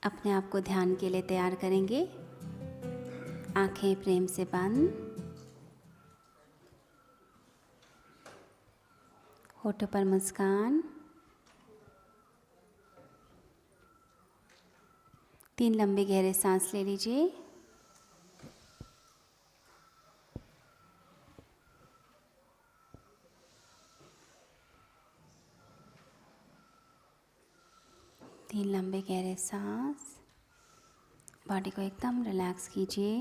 अपने आप को ध्यान के लिए तैयार करेंगे। आंखें प्रेम से बंद, होठों पर मुस्कान। 3 लंबे गहरे सांस ले लीजिए। तीन लंबे गहरे सांस। बॉडी को एकदम रिलैक्स कीजिए।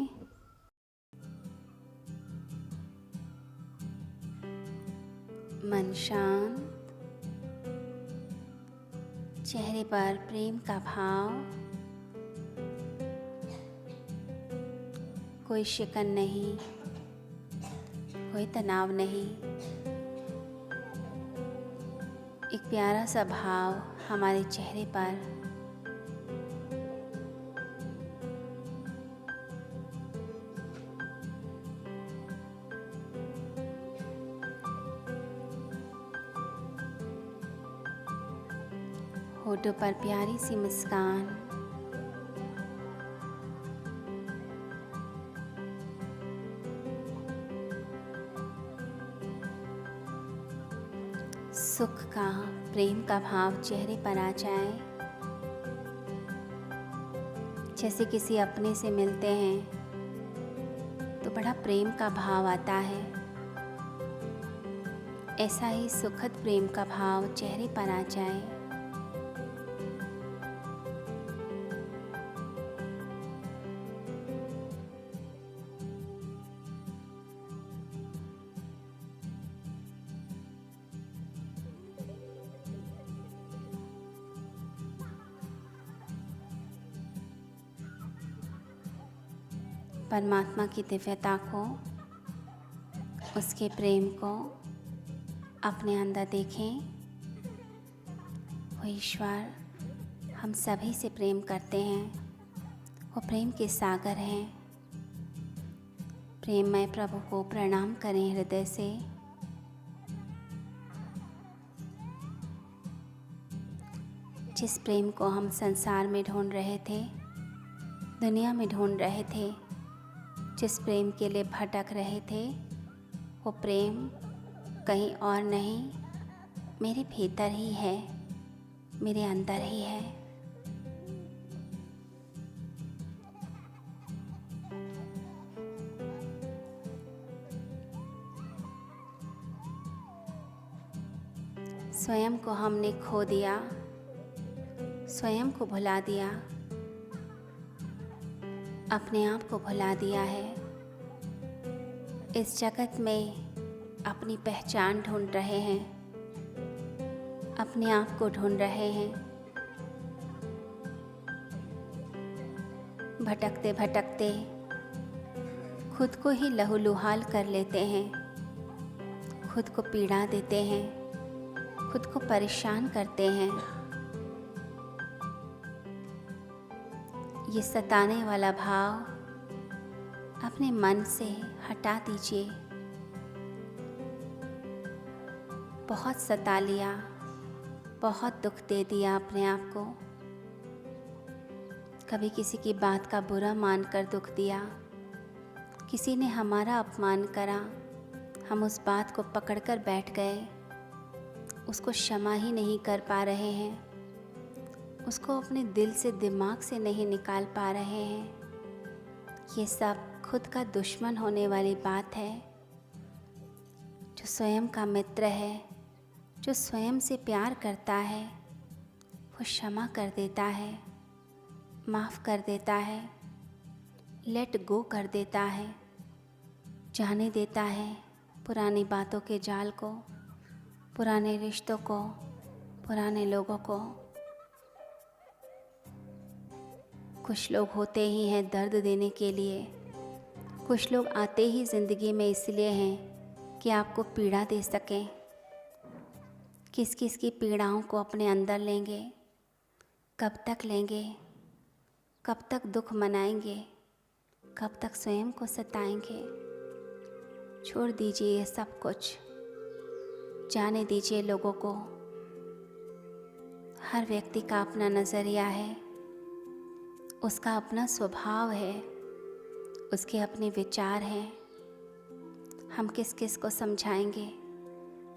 मन शांत, चेहरे पर प्रेम का भाव, कोई शिकन नहीं, कोई तनाव नहीं। एक प्यारा सा भाव हमारे चेहरे पर। होठों पर प्यारी सी मुस्कान। सुख का, प्रेम का भाव चेहरे पर आ जाए। जैसे किसी अपने से मिलते हैं तो बड़ा प्रेम का भाव आता है। ऐसा ही सुखद प्रेम का भाव चेहरे पर आ जाए। परमात्मा की दिव्यता को, उसके प्रेम को अपने अंदर देखें। वो ईश्वर हम सभी से प्रेम करते हैं। वो प्रेम के सागर हैं। प्रेममय प्रभु को प्रणाम करें हृदय से। जिस प्रेम को हम संसार में ढूंढ रहे थे, दुनिया में ढूंढ रहे थे, जिस प्रेम के लिए भटक रहे थे, वो प्रेम कहीं और नहीं, मेरे भीतर ही है, मेरे अंदर ही है। स्वयं को हमने खो दिया, स्वयं को भुला दिया, अपने आप को भुला दिया है। इस जगत में अपनी पहचान ढूंढ रहे हैं, अपने आप को ढूंढ रहे हैं। भटकते भटकते खुद को ही लहूलुहाल कर लेते हैं, खुद को पीड़ा देते हैं, खुद को परेशान करते हैं। ये सताने वाला भाव अपने मन से हटा दीजिए। बहुत सता लिया, बहुत दुख दे दिया अपने आप को। कभी किसी की बात का बुरा मानकर दुख दिया, किसी ने हमारा अपमान करा, हम उस बात को पकड़कर बैठ गए, उसको क्षमा ही नहीं कर पा रहे हैं, उसको अपने दिल से, दिमाग से नहीं निकाल पा रहे हैं। ये सब खुद का दुश्मन होने वाली बात है। जो स्वयं का मित्र है, जो स्वयं से प्यार करता है, वो क्षमा कर देता है, माफ़ कर देता है, लेट गो कर देता है, जाने देता है पुरानी बातों के जाल को, पुराने रिश्तों को, पुराने लोगों को। कुछ लोग होते ही हैं दर्द देने के लिए, कुछ लोग आते ही ज़िंदगी में इसलिए हैं कि आपको पीड़ा दे सकें। किस किस की पीड़ाओं को अपने अंदर लेंगे, कब तक लेंगे, कब तक दुख मनाएंगे, कब तक स्वयं को सताएंगे। छोड़ दीजिए ये सब कुछ, जाने दीजिए लोगों को। हर व्यक्ति का अपना नज़रिया है, उसका अपना स्वभाव है, उसके अपने विचार हैं। हम किस किस को समझाएंगे,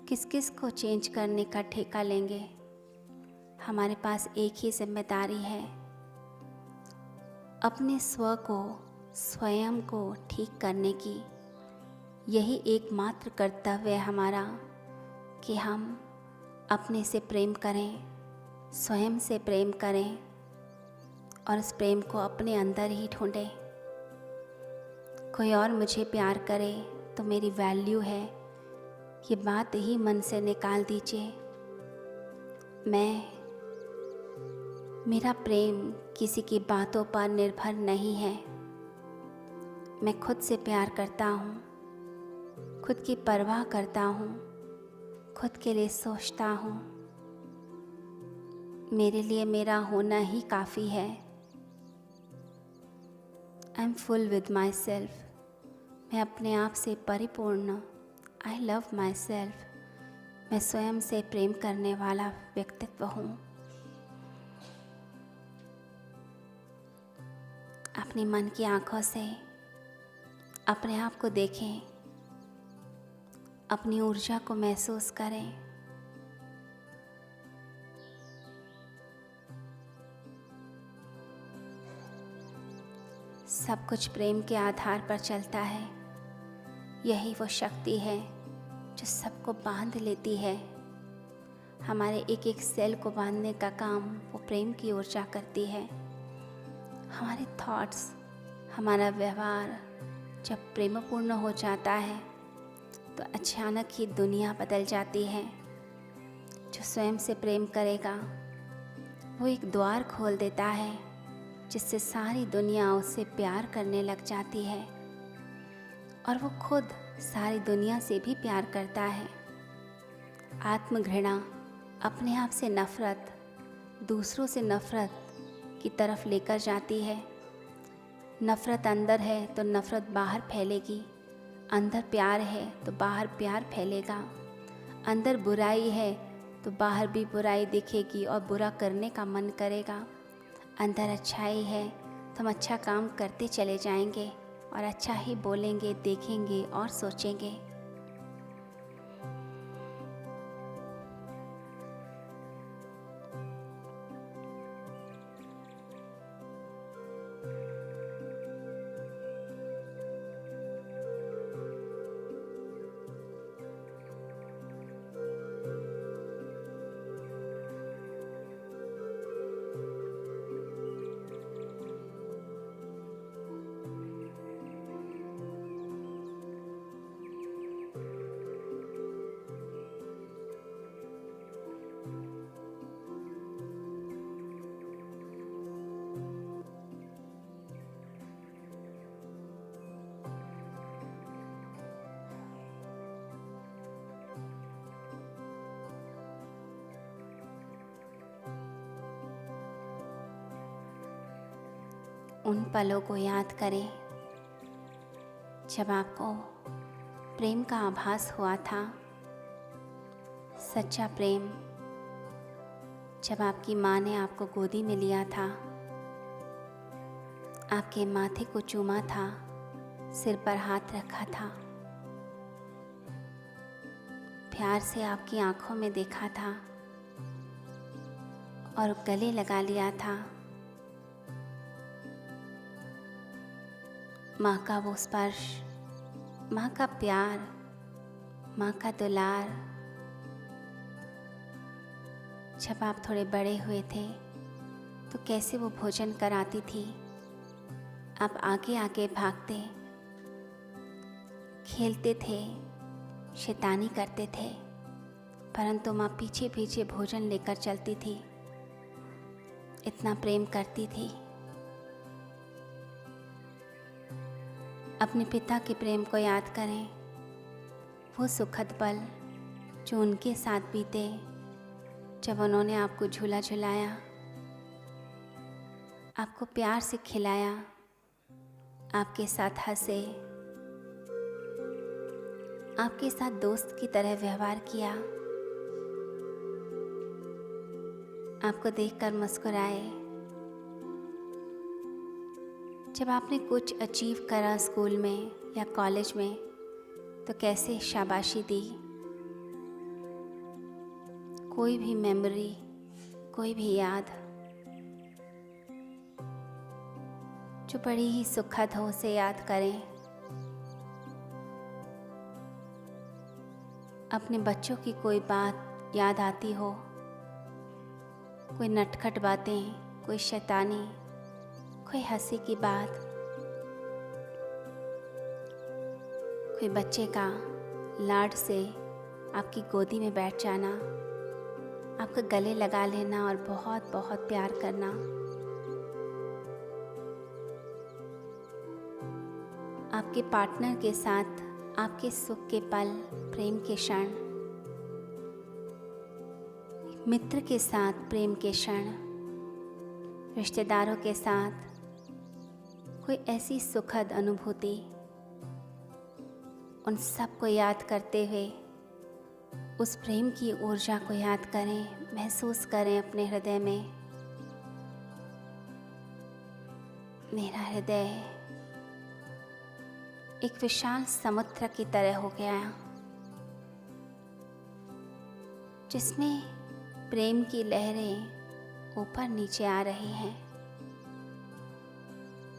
किस किस को चेंज करने का ठेका लेंगे। हमारे पास एक ही जिम्मेदारी है, अपने स्व को, स्वयं को ठीक करने की। यही एकमात्र कर्तव्य है हमारा कि हम अपने से प्रेम करें, स्वयं से प्रेम करें और उस प्रेम को अपने अंदर ही ढूंढें। कोई और मुझे प्यार करे तो मेरी वैल्यू है, ये बात ही मन से निकाल दीजिए। मेरा प्रेम किसी की बातों पर निर्भर नहीं है। मैं खुद से प्यार करता हूँ, खुद की परवाह करता हूँ, खुद के लिए सोचता हूँ। मेरे लिए मेरा होना ही काफ़ी है। I am full with my self. मैं अपने आप से परिपूर्ण। I love my self. मैं स्वयं से प्रेम करने वाला व्यक्तित्व हूँ। अपनी मन की आँखों से अपने आप को देखें, अपनी ऊर्जा को महसूस करें। सब कुछ प्रेम के आधार पर चलता है। यही वो शक्ति है जो सबको बांध लेती है। हमारे एक एक सेल को बांधने का काम वो प्रेम की ऊर्जा करती है। हमारे थॉट्स, हमारा व्यवहार जब प्रेमपूर्ण हो जाता है तो अचानक ही दुनिया बदल जाती है। जो स्वयं से प्रेम करेगा वो एक द्वार खोल देता है जिससे सारी दुनिया उससे प्यार करने लग जाती है और वो खुद सारी दुनिया से भी प्यार करता है। आत्मघृणा, अपने आप से नफ़रत, दूसरों से नफ़रत की तरफ लेकर जाती है। नफ़रत अंदर है तो नफ़रत बाहर फैलेगी, अंदर प्यार है तो बाहर प्यार फैलेगा। अंदर बुराई है तो बाहर भी बुराई दिखेगी और बुरा करने का मन करेगा। अंदर अच्छाई है तो हम अच्छा काम करते चले जाएंगे और अच्छा ही बोलेंगे, देखेंगे और सोचेंगे। उन पलों को याद करें जब आपको प्रेम का आभास हुआ था। सच्चा प्रेम, जब आपकी माँ ने आपको गोदी में लिया था, आपके माथे को चूमा था, सिर पर हाथ रखा था, प्यार से आपकी आंखों में देखा था और गले लगा लिया था। माँ का वो स्पर्श, माँ का प्यार, माँ का दुलार। जब आप थोड़े बड़े हुए थे तो कैसे वो भोजन कराती थी। आप आगे आगे भागते, खेलते थे, शैतानी करते थे, परंतु माँ पीछे पीछे भोजन लेकर चलती थी। इतना प्रेम करती थी। अपने पिता के प्रेम को याद करें, वो सुखद पल जो उनके साथ बीते, जब उन्होंने आपको झूला झुलाया, आपको प्यार से खिलाया, आपके साथ हंसे, आपके साथ दोस्त की तरह व्यवहार किया, आपको देखकर मुस्कुराए। जब आपने कुछ अचीव करा स्कूल में या कॉलेज में तो कैसे शाबाशी दी। कोई भी मेमोरी, कोई भी याद जो बड़ी ही सुखद हो उसे याद करें। अपने बच्चों की कोई बात याद आती हो, कोई नटखट बातें, कोई शैतानी, कोई हंसी की बात, कोई बच्चे का लाड से आपकी गोदी में बैठ जाना, आपका गले लगा लेना और बहुत बहुत प्यार करना। आपके पार्टनर के साथ आपके सुख के पल, प्रेम के क्षण, मित्र के साथ प्रेम के क्षण, रिश्तेदारों के साथ कोई ऐसी सुखद अनुभूति, उन सब को याद करते हुए उस प्रेम की ऊर्जा को याद करें, महसूस करें अपने हृदय में। मेरा हृदय एक विशाल समुद्र की तरह हो गया जिसमें प्रेम की लहरें ऊपर नीचे आ रही हैं।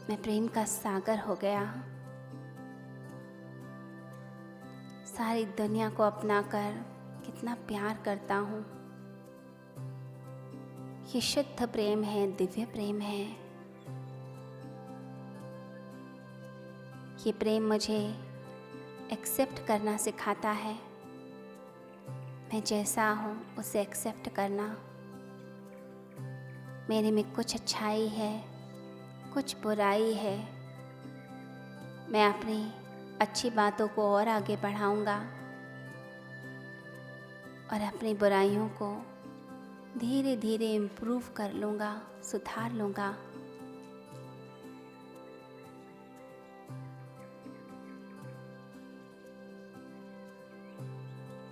मैं प्रेम का सागर हो गया। सारी दुनिया को अपनाकर कितना प्यार करता हूँ। ये शुद्ध प्रेम है, दिव्य प्रेम है। ये प्रेम मुझे एक्सेप्ट करना सिखाता है। मैं जैसा हूँ उसे एक्सेप्ट करना। मेरे में कुछ अच्छाई है, कुछ बुराई है। मैं अपनी अच्छी बातों को और आगे बढ़ाऊंगा और अपनी बुराइयों को धीरे धीरे इम्प्रूव कर लूँगा, सुधार लूँगा।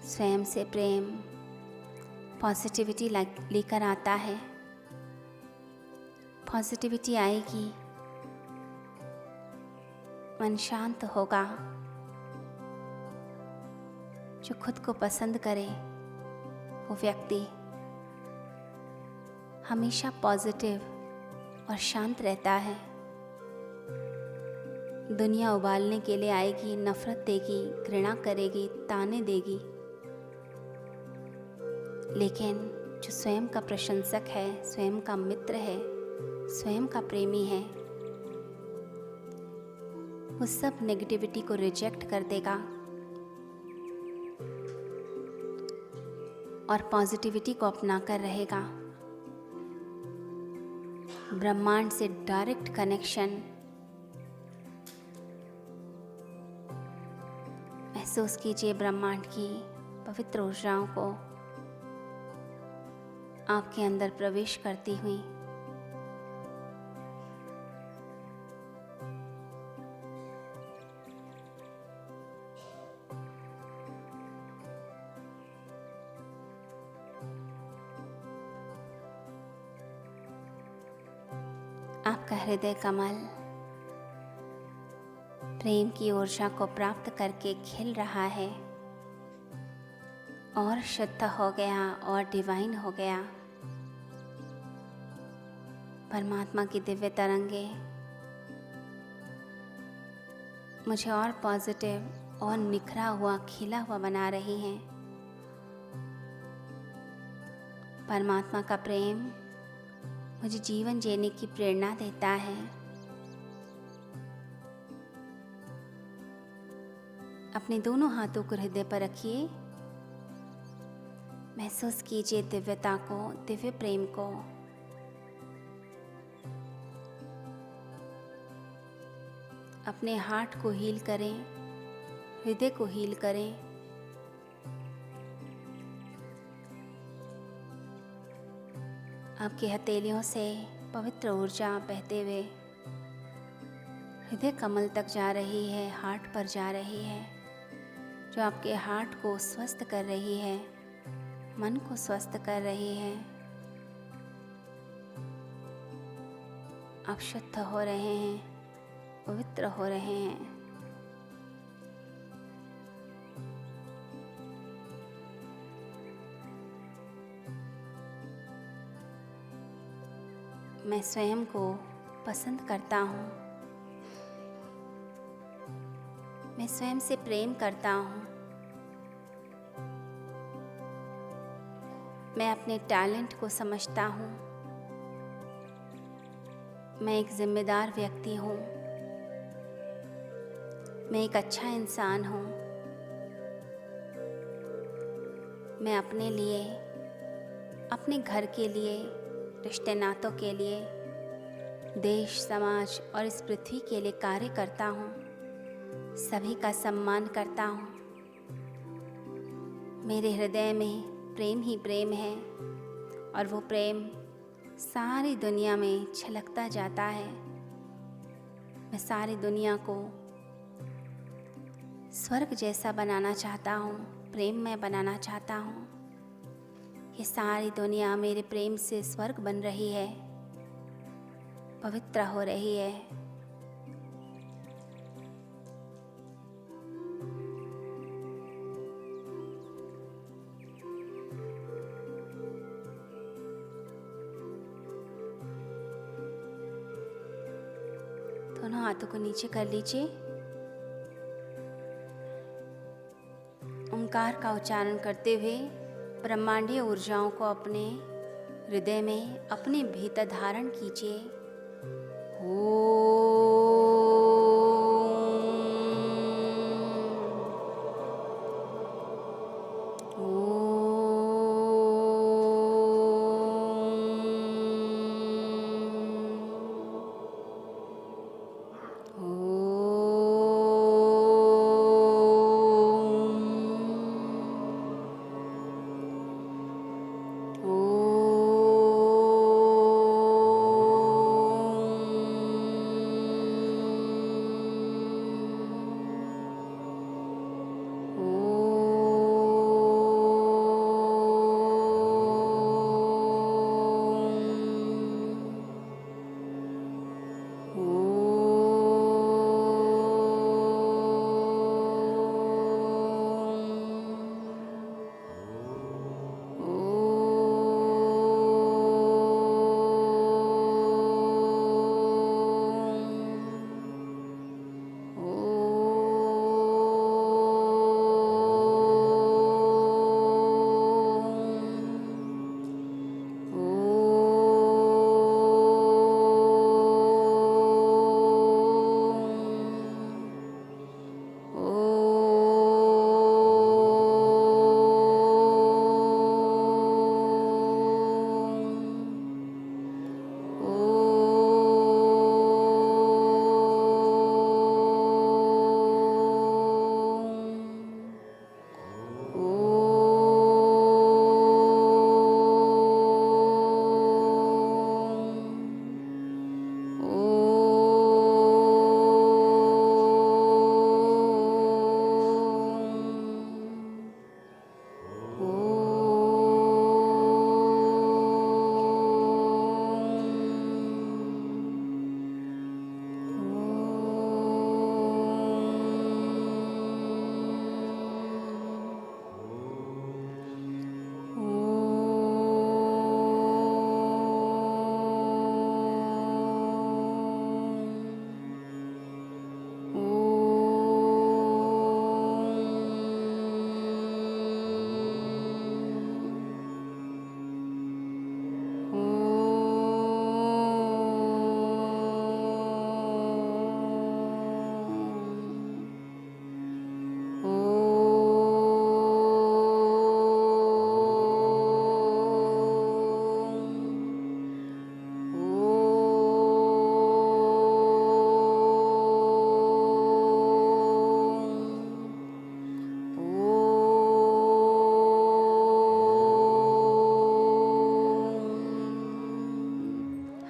स्वयं से प्रेम पॉजिटिविटी लेकर आता है। पॉजिटिविटी आएगी, मन शांत होगा। जो खुद को पसंद करे वो व्यक्ति हमेशा पॉजिटिव और शांत रहता है। दुनिया उबालने के लिए आएगी, नफरत देगी, घृणा करेगी, ताने देगी, लेकिन जो स्वयं का प्रशंसक है, स्वयं का मित्र है, स्वयं का प्रेमी है, वो सब नेगेटिविटी को रिजेक्ट कर देगा और पॉजिटिविटी को अपनाकर रहेगा। ब्रह्मांड से डायरेक्ट कनेक्शन महसूस कीजिए। ब्रह्मांड की पवित्र ऊर्जाओं को आपके अंदर प्रवेश करती हुई। आपका हृदय कमल प्रेम की ऊर्जा को प्राप्त करके खिल रहा है और शुद्ध हो गया और डिवाइन हो गया। परमात्मा की दिव्य तरंगे मुझे और पॉजिटिव और निखरा हुआ, खिला हुआ बना रही हैं। परमात्मा का प्रेम मुझे जीवन जीने की प्रेरणा देता है। अपने दोनों हाथों को हृदय पर रखिए। महसूस कीजिए दिव्यता को, दिव्य प्रेम को। अपने हार्ट को हील करें, हृदय को हील करें। आपकी हथेलियों से पवित्र ऊर्जा बहते हुए हृदय कमल तक जा रही है, हार्ट पर जा रही है, जो आपके हार्ट को स्वस्थ कर रही है, मन को स्वस्थ कर रही है। आप शुद्ध हो रहे हैं, पवित्र हो रहे हैं। मैं स्वयं को पसंद करता हूँ। मैं स्वयं से प्रेम करता हूँ। मैं अपने टैलेंट को समझता हूँ। मैं एक जिम्मेदार व्यक्ति हूँ। मैं एक अच्छा इंसान हूँ। मैं अपने लिए, अपने घर के लिए, रिश्ते नातों के लिए, देश, समाज और इस पृथ्वी के लिए कार्य करता हूँ। सभी का सम्मान करता हूँ। मेरे हृदय में प्रेम ही प्रेम है और वो प्रेम सारी दुनिया में छलकता जाता है। मैं सारी दुनिया को स्वर्ग जैसा बनाना चाहता हूँ, प्रेममय बनाना चाहता हूँ। ये सारी दुनिया मेरे प्रेम से स्वर्ग बन रही है, पवित्र हो रही है। दोनों हाथों को नीचे कर लीजिए। ओंकार का उच्चारण करते हुए ब्रह्मांडीय ऊर्जाओं को अपने हृदय में, अपने भीतर धारण कीजिए।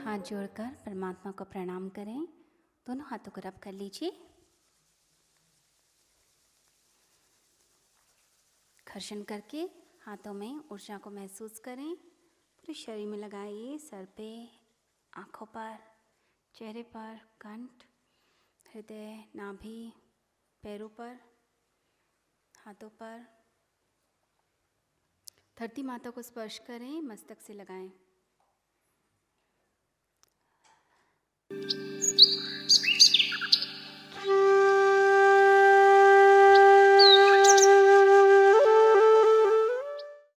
हाथ जोड़कर परमात्मा को प्रणाम करें। दोनों हाथों को रब कर लीजिए। घर्षण करके हाथों में ऊर्जा को महसूस करें। पूरे शरीर में लगाइए, सर पे, आँखों पर, चेहरे पर, कंठ, हृदय, नाभि, पैरों पर, हाथों पर। धरती माता को स्पर्श करें, मस्तक से लगाएं।